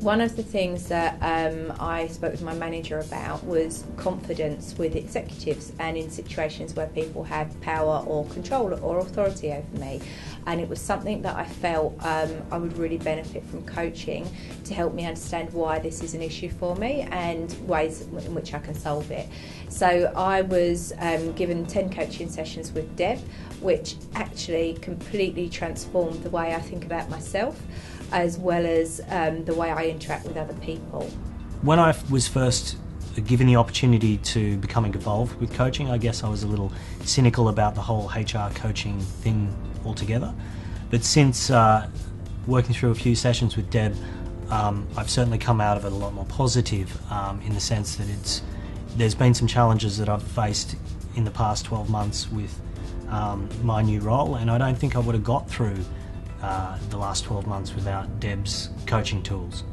One of the things that I spoke with my manager about was confidence with executives and in situations where people have power or control or authority over me. And it was something that I felt I would really benefit from coaching to help me understand why this is an issue for me and ways in which I can solve it. So I was given 10 coaching sessions with Deb, which actually completely transformed the way I think about myself, as well as the way I interact with other people. When I was first given the opportunity to become involved with coaching, I guess I was a little cynical about the whole HR coaching thing altogether. But since working through a few sessions with Deb, I've certainly come out of it a lot more positive in the sense that there's been some challenges that I've faced in the past 12 months with my new role, and I don't think I would have got through the last 12 months without Deb's coaching tools.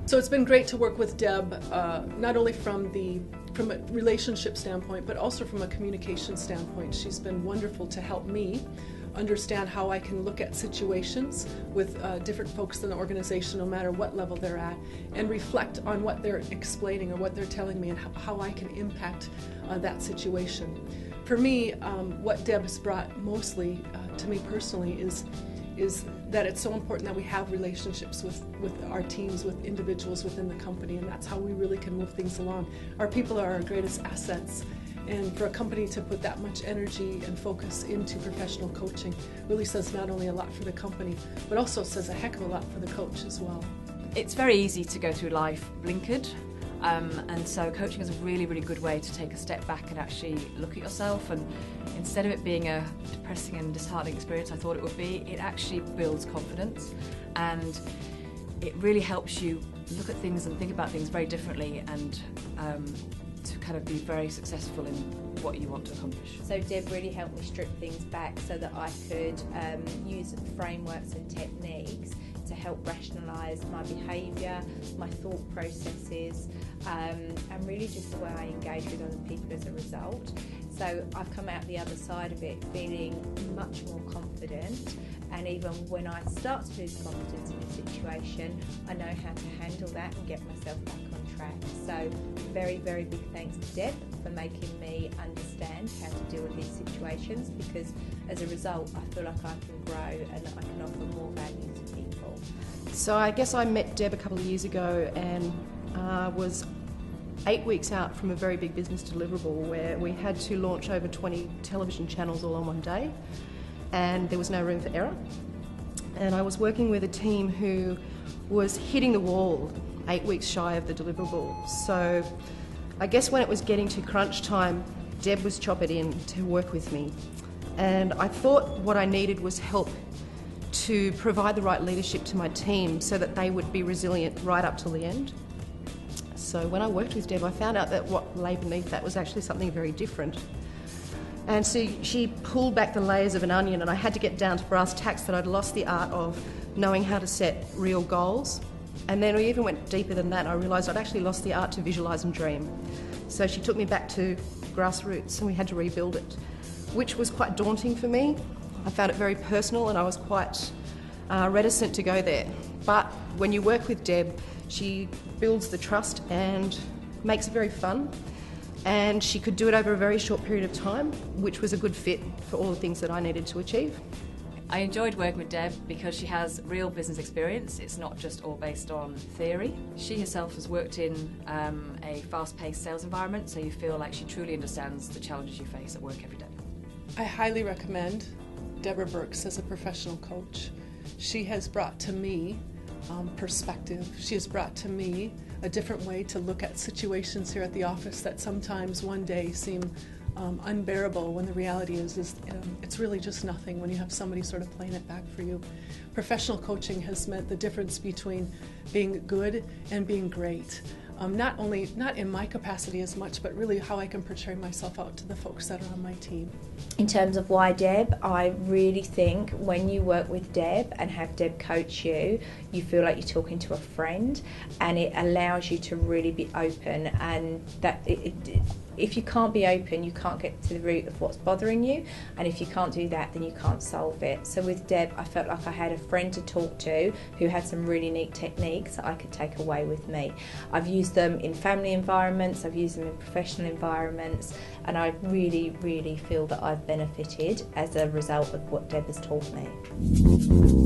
So it's been great to work with Deb, not only from a relationship standpoint, but also from a communication standpoint. She's been wonderful to help me understand how I can look at situations with different folks in the organization, no matter what level they're at, and reflect on what they're explaining or what they're telling me and how I can impact that situation. For me, what Deb has brought mostly to me personally is that it's so important that we have relationships with our teams, with individuals within the company, and that's how we really can move things along. Our people are our greatest assets, and for a company to put that much energy and focus into professional coaching really says not only a lot for the company, but also says a heck of a lot for the coach as well. It's very easy to go through life blinkered. And so coaching is a really, really good way to take a step back and actually look at yourself, and instead of it being a depressing and disheartening experience I thought it would be, it actually builds confidence, and it really helps you look at things and think about things very differently, and to kind of be very successful in what you want to accomplish. So Deb really helped me strip things back so that I could use frameworks and techniques to help rationalise my behaviour, my thought processes, and really just the way I engage with other people as a result. So I've come out the other side of it feeling much more confident, and even when I start to lose confidence in a situation, I know how to handle that and get myself back on track. So very, very big thanks to Deb for making me understand how to deal with these situations, because as a result I feel like I can grow and I can offer more value to people. So I guess I met Deb a couple of years ago and was 8 weeks out from a very big business deliverable where we had to launch over 20 television channels all on one day, and there was no room for error. And I was working with a team who was hitting the wall 8 weeks shy of the deliverable. So I guess when it was getting to crunch time, Deb was choppered in to work with me. And I thought what I needed was help to provide the right leadership to my team so that they would be resilient right up till the end. So when I worked with Deb, I found out that what lay beneath that was actually something very different. And so she pulled back the layers of an onion, and I had to get down to brass tacks that I'd lost the art of knowing how to set real goals. And then we even went deeper than that, and I realised I'd actually lost the art to visualise and dream. So she took me back to grassroots, and we had to rebuild it, which was quite daunting for me. I found it very personal, and I was quite reticent to go there. But when you work with Deb, she builds the trust and makes it very fun. And she could do it over a very short period of time, which was a good fit for all the things that I needed to achieve. I enjoyed working with Deb because she has real business experience. It's not just all based on theory. She herself has worked in a fast-paced sales environment, so you feel like she truly understands the challenges you face at work every day. I highly recommend Debra Birks as a professional coach. She has brought to me perspective. She has brought to me a different way to look at situations here at the office that sometimes one day seem unbearable, when the reality is it's really just nothing when you have somebody sort of playing it back for you. Professional coaching has meant the difference between being good and being great. Not in my capacity as much, but really how I can portray myself out to the folks that are on my team. In terms of why Deb, I really think when you work with Deb and have Deb coach you, you feel like you're talking to a friend, and it allows you to really be open, and that if you can't be open, you can't get to the root of what's bothering you, and if you can't do that, then you can't solve it. So with Deb, I felt like I had a friend to talk to who had some really neat techniques that I could take away with me. I've used them in family environments, I've used them in professional environments, and I really, really feel that I've benefited as a result of what Deb has taught me.